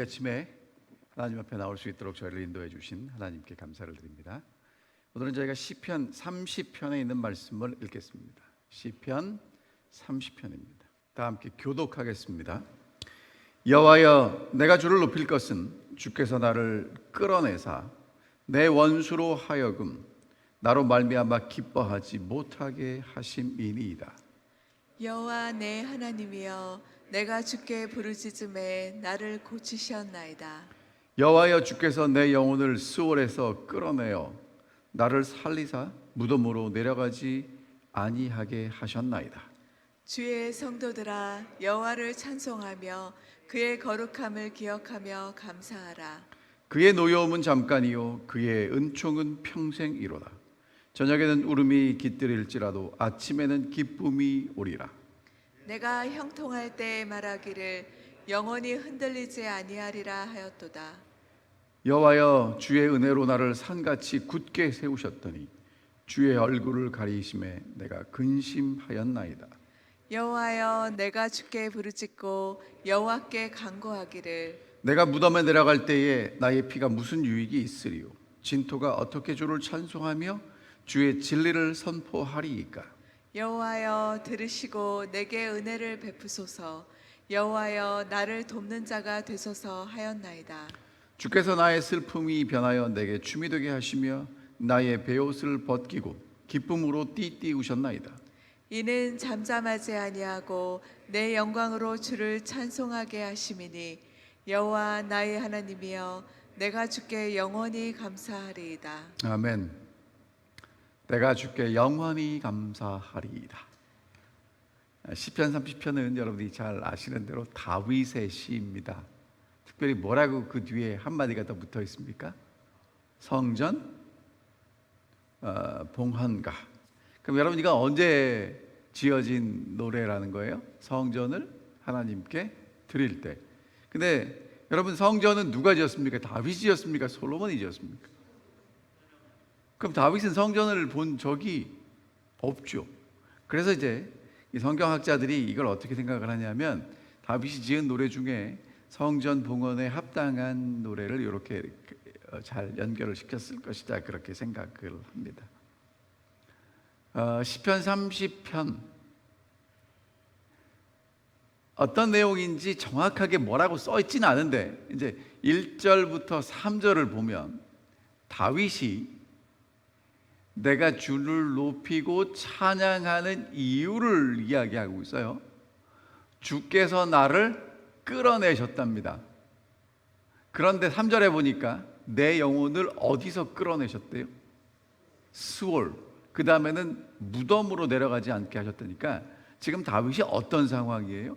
아침에 하나님 앞에 나올 수 있도록 저희를 인도해 주신 하나님께 감사를 드립니다. 오늘은 저희가 시편 30편에 있는 말씀을 읽겠습니다. 시편 30편입니다. 다 함께 교독하겠습니다. 여호와여, 내가 주를 높일 것은 주께서 나를 끌어내사 내 원수로 하여금 나로 말미암아 기뻐하지 못하게 하심이니이다. 여호와 내 하나님이여, 내가 주께 부르짖음에 나를 고치셨나이다. 여호와여, 주께서 내 영혼을 스올에서 끌어내어 나를 살리사 무덤으로 내려가지 아니하게 하셨나이다. 주의 성도들아, 여호와를 찬송하며 그의 거룩함을 기억하며 감사하라. 그의 노여움은 잠깐이요 그의 은총은 평생이로다. 저녁에는 울음이 깃들일지라도 아침에는 기쁨이 오리라. 내가 형통할 때 말하기를 영원히 흔들리지 아니하리라 하였도다. 여호와여, 주의 은혜로 나를 산같이 굳게 세우셨더니 주의 얼굴을 가리심에 내가 근심하였나이다. 여호와여, 내가 주께 부르짖고 여호와께 간구하기를 내가 무덤에 내려갈 때에 나의 피가 무슨 유익이 있으리요? 진토가 어떻게 주를 찬송하며 주의 진리를 선포하리이까? 여호와여, 들으시고 내게 은혜를 베푸소서. 여호와여, 나를 돕는 자가 되소서 하였나이다. 주께서 나의 슬픔이 변하여 내게 춤이 되게 하시며 나의 베옷을 벗기고 기쁨으로 띠띠우셨나이다. 이는 잠잠하지 아니하고 내 영광으로 주를 찬송하게 하심이니 여호와 나의 하나님이여, 내가 주께 영원히 감사하리이다. 아멘. 내가 주께 영원히 감사하리이다. 시편 30편은 여러분이 잘 아시는 대로 다윗의 시입니다. 특별히 뭐라고 그 뒤에 한마디가 더 붙어 있습니까? 성전 봉헌가. 그럼 여러분, 이거 언제 지어진 노래라는 거예요? 성전을 하나님께 드릴 때. 근데 여러분, 성전은 누가 지었습니까? 다윗이 지었습니까? 솔로몬이 지었습니까? 그럼 다윗은 성전을 본 적이 없죠. 그래서 이제 이 성경학자들이 이걸 어떻게 생각을 하냐면, 다윗이 지은 노래 중에 성전 봉헌에 합당한 노래를 이렇게 잘 연결을 시켰을 것이다, 그렇게 생각을 합니다. 시편 30편 어떤 내용인지 정확하게 뭐라고 써 있지는 않은데, 이제 1절부터 3절을 보면 다윗이 내가 주를 높이고 찬양하는 이유를 이야기하고 있어요. 주께서 나를 끌어내셨답니다. 그런데 3절에 보니까 내 영혼을 어디서 끌어내셨대요? 스올. 그 다음에는 무덤으로 내려가지 않게 하셨다니까, 지금 다윗이 어떤 상황이에요?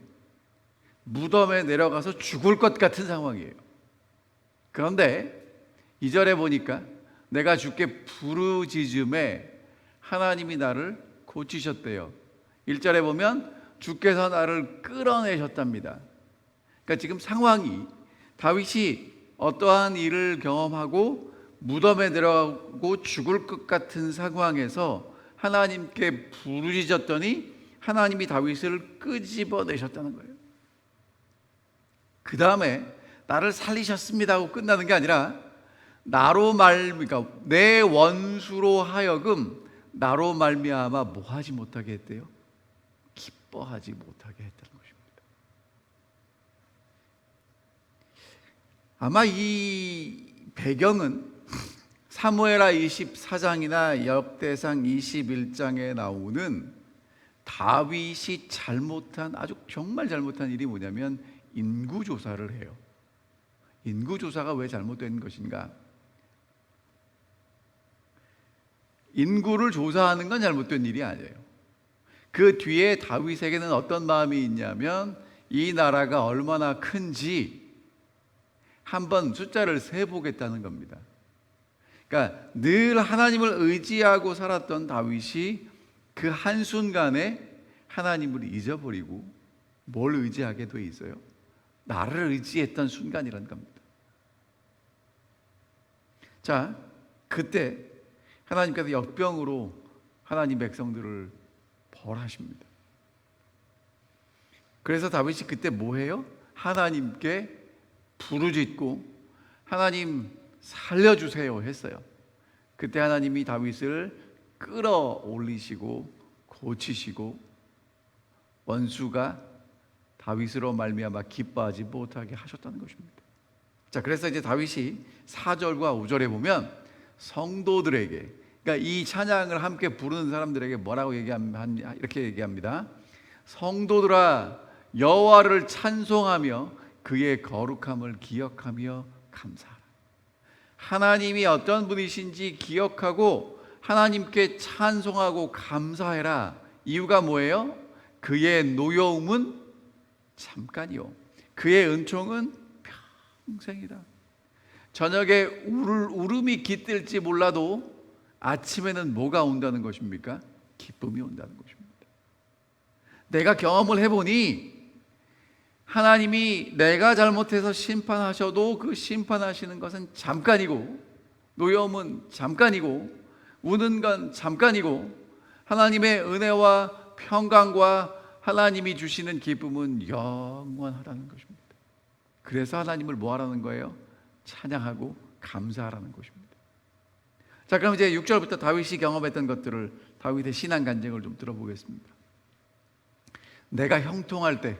무덤에 내려가서 죽을 것 같은 상황이에요. 그런데 2절에 보니까 내가 주께 부르짖음에 하나님이 나를 고치셨대요. 1절에 보면 주께서 나를 끌어내셨답니다. 그러니까 지금 상황이, 다윗이 어떠한 일을 경험하고 무덤에 내려가고 죽을 것 같은 상황에서 하나님께 부르짖었더니 하나님이 다윗을 끄집어내셨다는 거예요. 그 다음에 나를 살리셨습니다 하고 끝나는 게 아니라, 나로 그러니까 내 원수로 하여금 나로 말미암아 뭐 하지 못하게 했대요? 기뻐하지 못하게 했다는 것입니다. 아마 이 배경은 사무엘하 24장이나 역대상 21장에 나오는 다윗이 잘못한, 아주 정말 잘못한 일이 뭐냐면 인구조사를 해요. 인구조사가 왜 잘못된 것인가? 인구를 조사하는 건 잘못된 일이 아니에요. 그 뒤에 다윗에게는 어떤 마음이 있냐면, 이 나라가 얼마나 큰지 한번 숫자를 세보겠다는 겁니다. 그러니까 늘 하나님을 의지하고 살았던 다윗이 그 한순간에 하나님을 잊어버리고 뭘 의지하게 돼 있어요? 나를 의지했던 순간이라는 겁니다. 자, 그때 하나님께서 역병으로 하나님 백성들을 벌하십니다. 그래서 다윗이 그때 뭐 해요? 하나님께 부르짖고 하나님 살려주세요 했어요. 그때 하나님이 다윗을 끌어올리시고 고치시고 원수가 다윗으로 말미암아 기뻐하지 못하게 하셨다는 것입니다. 자, 그래서 이제 다윗이 4절과 5절에 보면 성도들에게, 그러니까 이 찬양을 함께 부르는 사람들에게 뭐라고 이렇게 얘기합니다. 성도들아, 여호와를 찬송하며 그의 거룩함을 기억하며 감사하라. 하나님이 어떤 분이신지 기억하고 하나님께 찬송하고 감사해라. 이유가 뭐예요? 그의 노여움은 잠깐이요, 그의 은총은 평생이다. 저녁에 울음이 깃들지 몰라도 아침에는 뭐가 온다는 것입니까? 기쁨이 온다는 것입니다. 내가 경험을 해보니 하나님이 내가 잘못해서 심판하셔도 그 심판하시는 것은 잠깐이고, 노여움은 잠깐이고, 우는 건 잠깐이고, 하나님의 은혜와 평강과 하나님이 주시는 기쁨은 영원하다는 것입니다. 그래서 하나님을 뭐 하라는 거예요? 찬양하고 감사하라는 것입니다. 자, 그럼 이제 6절부터 다윗이 경험했던 것들을, 다윗의 신앙 간증을 좀 들어보겠습니다. 내가 형통할 때,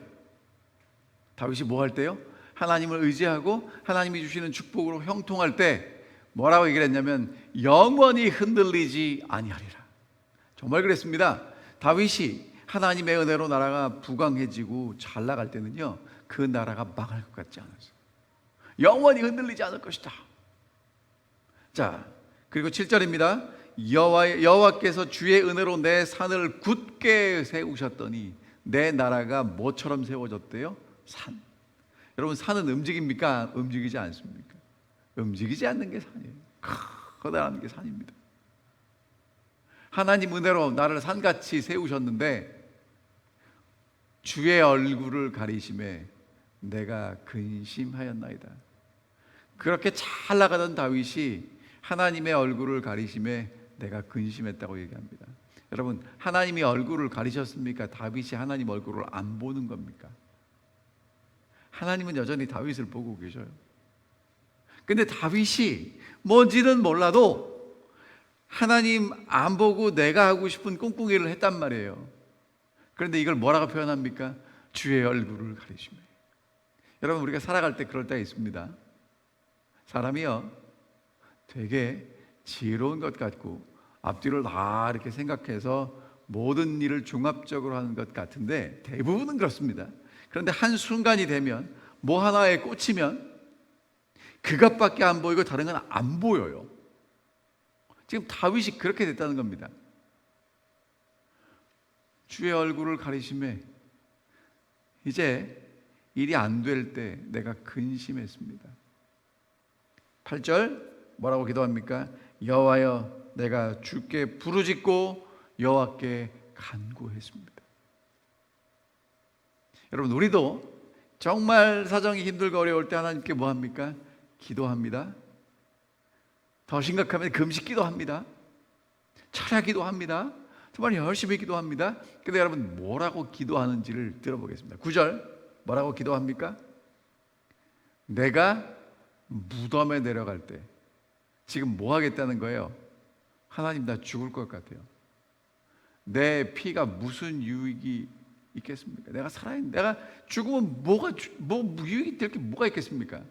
다윗이 뭐 할 때요? 하나님을 의지하고 하나님이 주시는 축복으로 형통할 때 뭐라고 얘기를 했냐면 영원히 흔들리지 아니하리라. 정말 그랬습니다. 다윗이 하나님의 은혜로 나라가 부강해지고 잘 나갈 때는요, 그 나라가 망할 것 같지 않았어요. 영원히 흔들리지 않을 것이다. 자, 그리고 7절입니다. 여호와께서 주의 은혜로 내 산을 굳게 세우셨더니 내 나라가 뭐처럼 세워졌대요? 산. 여러분, 산은 움직입니까? 움직이지 않습니까? 움직이지 않는 게 산이에요. 커다란 게 산입니다. 하나님 은혜로 나를 산같이 세우셨는데 주의 얼굴을 가리심에 내가 근심하였나이다. 그렇게 잘 나가던 다윗이 하나님의 얼굴을 가리심에 내가 근심했다고 얘기합니다. 여러분, 하나님이 얼굴을 가리셨습니까? 다윗이 하나님 얼굴을 안 보는 겁니까? 하나님은 여전히 다윗을 보고 계셔요. 근데 다윗이 뭔지는 몰라도 하나님 안 보고 내가 하고 싶은 꿍꿍이를 했단 말이에요. 그런데 이걸 뭐라고 표현합니까? 주의 얼굴을 가리심에. 여러분, 우리가 살아갈 때 그럴 때가 있습니다. 사람이요, 되게 지혜로운 것 같고 앞뒤를 다 이렇게 생각해서 모든 일을 종합적으로 하는 것 같은데 대부분은 그렇습니다. 그런데 한순간이 되면 뭐 하나에 꽂히면 그것밖에 안 보이고 다른 건 안 보여요. 지금 다윗이 그렇게 됐다는 겁니다. 주의 얼굴을 가리심에 이제 일이 안 될 때 내가 근심했습니다. 8절 뭐라고 기도합니까? 여호와여, 내가 주께 부르짖고 여호와께 간구했습니다. 여러분, 우리도 정말 사정이 힘들고 어려울 때 하나님께 뭐 합니까? 기도합니다. 더 심각하면 금식 기도합니다. 철야 기도합니다. 정말 열심히 기도합니다. 근데 여러분, 뭐라고 기도하는지를 들어보겠습니다. 9절 뭐라고 기도합니까? 내가 무덤에 내려갈 때 지금 뭐 하겠다는 거예요? 하나님, 나 죽을 것 같아요. 내 피가 무슨 유익이 있겠습니까? 내가 살아있는, 내가 죽으면 뭐 유익이 될 게 뭐가 있겠습니까?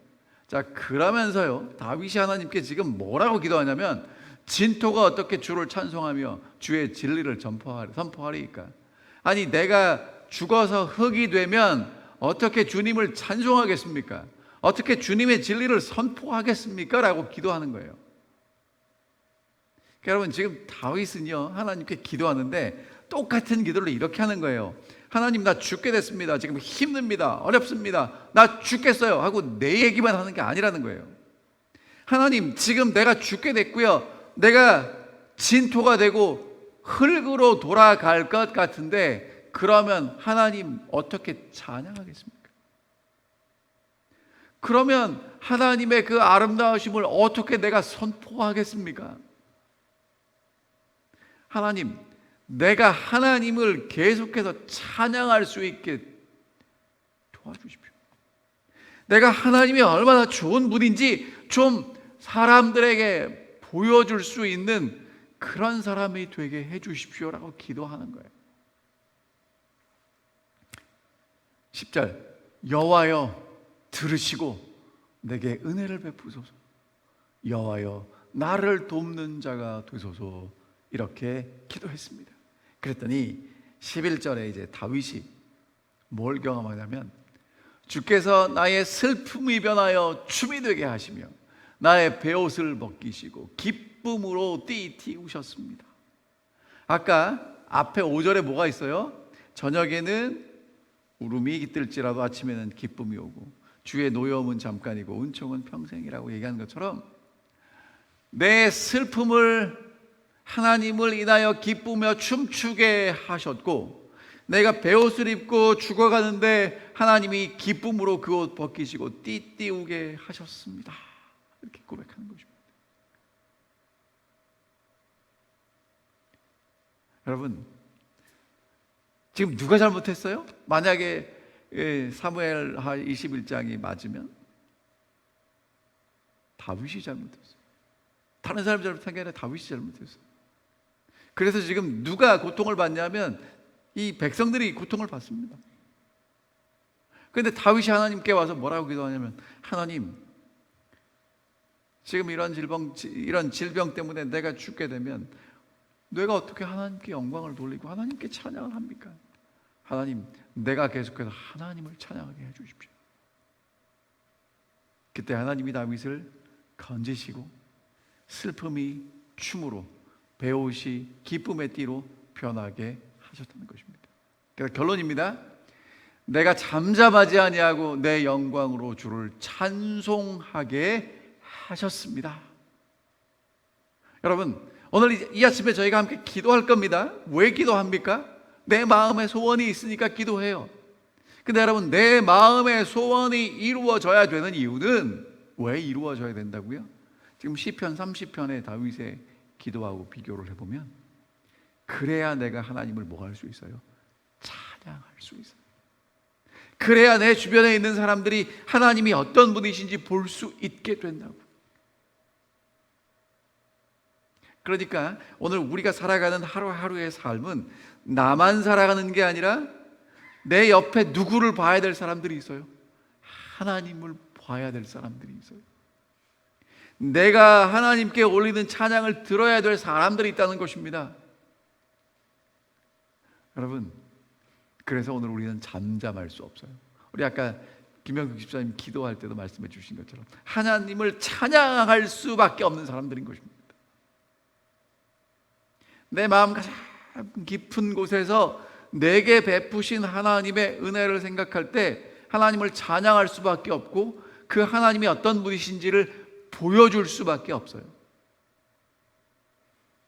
자, 그러면서요, 다윗이 하나님께 지금 뭐라고 기도하냐면 진토가 어떻게 주를 찬송하며 주의 진리를 선포하리까? 아니, 내가 죽어서 흙이 되면 어떻게 주님을 찬송하겠습니까? 어떻게 주님의 진리를 선포하겠습니까? 라고 기도하는 거예요. 여러분, 지금 다윗은요, 하나님께 기도하는데 똑같은 기도를 이렇게 하는 거예요. 하나님, 나 죽게 됐습니다. 지금 힘듭니다. 어렵습니다. 나 죽겠어요 하고 내 얘기만 하는 게 아니라는 거예요. 하나님, 지금 내가 죽게 됐고요, 내가 진토가 되고 흙으로 돌아갈 것 같은데 그러면 하나님 어떻게 찬양하겠습니까? 그러면 하나님의 그 아름다우심을 어떻게 내가 선포하겠습니까? 하나님, 내가 하나님을 계속해서 찬양할 수 있게 도와주십시오. 내가 하나님이 얼마나 좋은 분인지 좀 사람들에게 보여줄 수 있는 그런 사람이 되게 해주십시오라고 기도하는 거예요. 10절 여호와여 들으시고 내게 은혜를 베푸소서. 여호와여 나를 돕는 자가 되소서. 이렇게 기도했습니다. 그랬더니 11절에 이제 다윗이 뭘 경험하냐면 주께서 나의 슬픔이 변하여 춤이 되게 하시며 나의 베옷을 벗기시고 기쁨으로 띠띠우셨습니다. 아까 앞에 5절에 뭐가 있어요? 저녁에는 울음이 깃들지라도 아침에는 기쁨이 오고 주의 노여움은 잠깐이고 은총은 평생이라고 얘기하는 것처럼 내 슬픔을 하나님을 인하여 기쁘며 춤추게 하셨고 내가 베옷을 입고 죽어가는데 하나님이 기쁨으로 그 옷 벗기시고 띠띠우게 하셨습니다. 이렇게 고백하는 것입니다. 여러분, 지금 누가 잘못했어요? 만약에 사무엘하 21장이 맞으면 다윗이 잘못했어요. 다른 사람이 잘못한 게 아니라 다윗이 잘못했어요. 그래서 지금 누가 고통을 받냐면 이 백성들이 고통을 받습니다. 그런데 다윗이 하나님께 와서 뭐라고 기도하냐면 하나님, 지금 이런 질병 때문에 내가 죽게 되면 내가 어떻게 하나님께 영광을 돌리고 하나님께 찬양을 합니까? 하나님, 내가 계속해서 하나님을 찬양하게 해주십시오. 그때 하나님이 다윗을 건지시고 슬픔이 춤으로 베옷이 기쁨의 띠로 변하게 하셨다는 것입니다. 그래서 결론입니다. 내가 잠잠하지 아니하고 내 영광으로 주를 찬송하게 하셨습니다. 여러분, 오늘 이 아침에 저희가 함께 기도할 겁니다. 왜 기도합니까? 내 마음에 소원이 있으니까 기도해요. 근데 여러분, 내 마음의 소원이 이루어져야 되는 이유는 왜 이루어져야 된다고요? 지금 시편 30편의 다윗의 기도하고 비교를 해보면 그래야 내가 하나님을 뭐 할 수 있어요? 찬양할 수 있어요. 그래야 내 주변에 있는 사람들이 하나님이 어떤 분이신지 볼 수 있게 된다고. 그러니까 오늘 우리가 살아가는 하루하루의 삶은 나만 살아가는 게 아니라 내 옆에 누구를 봐야 될 사람들이 있어요. 하나님을 봐야 될 사람들이 있어요. 내가 하나님께 올리는 찬양을 들어야 될 사람들이 있다는 것입니다. 여러분, 그래서 오늘 우리는 잠잠할 수 없어요. 우리 아까 김영국 집사님 기도할 때도 말씀해 주신 것처럼 하나님을 찬양할 수밖에 없는 사람들인 것입니다. 내 마음 가장 깊은 곳에서 내게 베푸신 하나님의 은혜를 생각할 때 하나님을 찬양할 수밖에 없고 그 하나님이 어떤 분이신지를 보여줄 수밖에 없어요.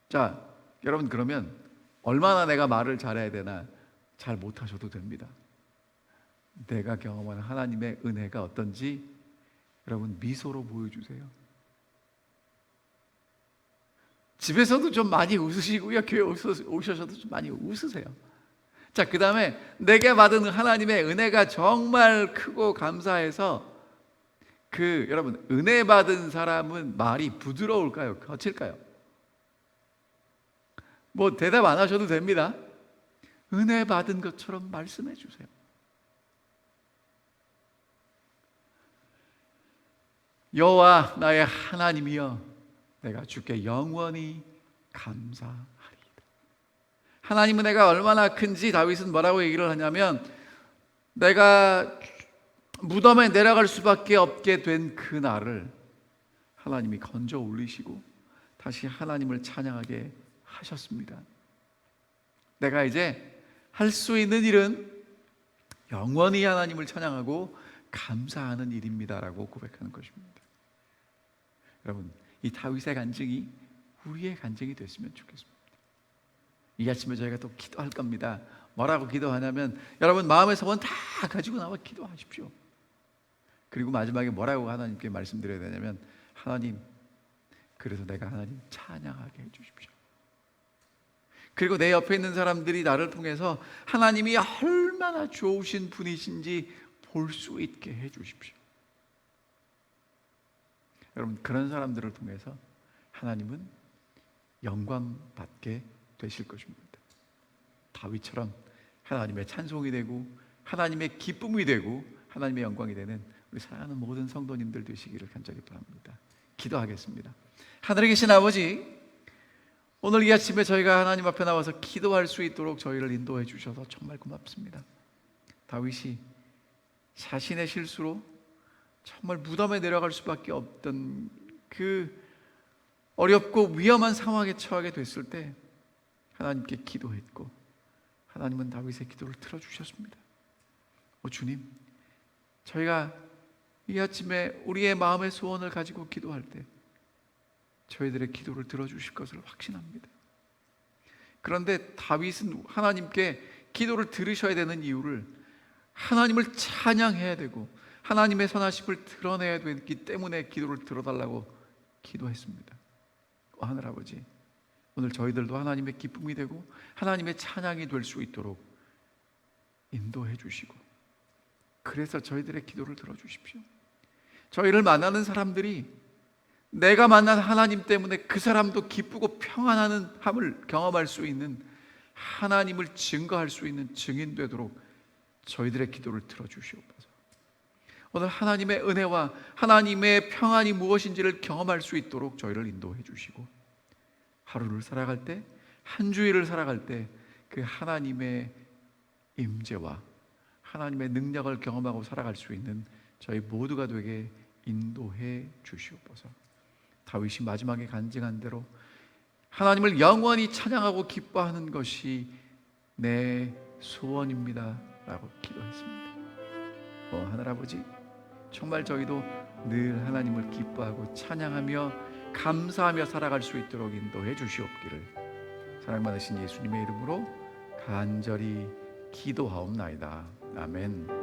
자, 여러분, 그러면 얼마나 내가 말을 잘해야 되나? 잘 못하셔도 됩니다. 내가 경험하는 하나님의 은혜가 어떤지 여러분 미소로 보여주세요. 집에서도 좀 많이 웃으시고요, 교회 오셔서도 좀 많이 웃으세요. 자, 그 다음에 내게 받은 하나님의 은혜가 정말 크고 감사해서 여러분, 은혜 받은 사람은 말이 부드러울까요? 거칠까요? 뭐 대답 안 하셔도 됩니다. 은혜 받은 것처럼 말씀해 주세요. 여호와 나의 하나님이여, 내가 주께 영원히 감사하리이다. 하나님은 내가 얼마나 큰지 다윗은 뭐라고 얘기를 하냐면 내가 무덤에 내려갈 수밖에 없게 된 그날을 하나님이 건져 올리시고 다시 하나님을 찬양하게 하셨습니다. 내가 이제 할 수 있는 일은 영원히 하나님을 찬양하고 감사하는 일입니다라고 고백하는 것입니다. 여러분, 이 다윗의 간증이 우리의 간증이 됐으면 좋겠습니다. 이 아침에 저희가 또 기도할 겁니다. 뭐라고 기도하냐면 여러분 마음의 소원 다 가지고 나와 기도하십시오. 그리고 마지막에 뭐라고 하나님께 말씀드려야 되냐면 하나님, 그래서 내가 하나님 찬양하게 해주십시오. 그리고 내 옆에 있는 사람들이 나를 통해서 하나님이 얼마나 좋으신 분이신지 볼 수 있게 해주십시오. 여러분, 그런 사람들을 통해서 하나님은 영광 받게 되실 것입니다. 다윗처럼 하나님의 찬송이 되고 하나님의 기쁨이 되고 하나님의 영광이 되는 우리 사랑하는 모든 성도님들 되시기를 간절히 바랍니다. 기도하겠습니다. 하늘에 계신 아버지, 오늘 이 아침에 저희가 하나님 앞에 나와서 기도할 수 있도록 저희를 인도해 주셔서 정말 고맙습니다. 다윗이 자신의 실수로 정말 무덤에 내려갈 수밖에 없던 그 어렵고 위험한 상황에 처하게 됐을 때 하나님께 기도했고 하나님은 다윗의 기도를 들어주셨습니다. 주님, 저희가 이 아침에 우리의 마음의 소원을 가지고 기도할 때 저희들의 기도를 들어주실 것을 확신합니다. 그런데 다윗은 하나님께 기도를 들으셔야 되는 이유를 하나님을 찬양해야 되고 하나님의 선하심을 드러내야 되기 때문에 기도를 들어달라고 기도했습니다. 하늘아버지, 오늘 저희들도 하나님의 기쁨이 되고 하나님의 찬양이 될 수 있도록 인도해 주시고 그래서 저희들의 기도를 들어주십시오. 저희를 만나는 사람들이 내가 만난 하나님 때문에 그 사람도 기쁘고 평안한 함을 경험할 수 있는 하나님을 증거할 수 있는 증인 되도록 저희들의 기도를 들어주시옵소서. 오늘 하나님의 은혜와 하나님의 평안이 무엇인지를 경험할 수 있도록 저희를 인도해 주시고 하루를 살아갈 때, 한 주일을 살아갈 때 그 하나님의 임재와 하나님의 능력을 경험하고 살아갈 수 있는 저희 모두가 되게 인도해 주시옵소서. 다윗이 마지막에 간증한 대로 하나님을 영원히 찬양하고 기뻐하는 것이 내 소원입니다 라고 기도했습니다. 하늘아버지, 정말 저희도 늘 하나님을 기뻐하고 찬양하며 감사하며 살아갈 수 있도록 인도해 주시옵기를 사랑 많으신 예수님의 이름으로 간절히 기도하옵나이다. 아멘.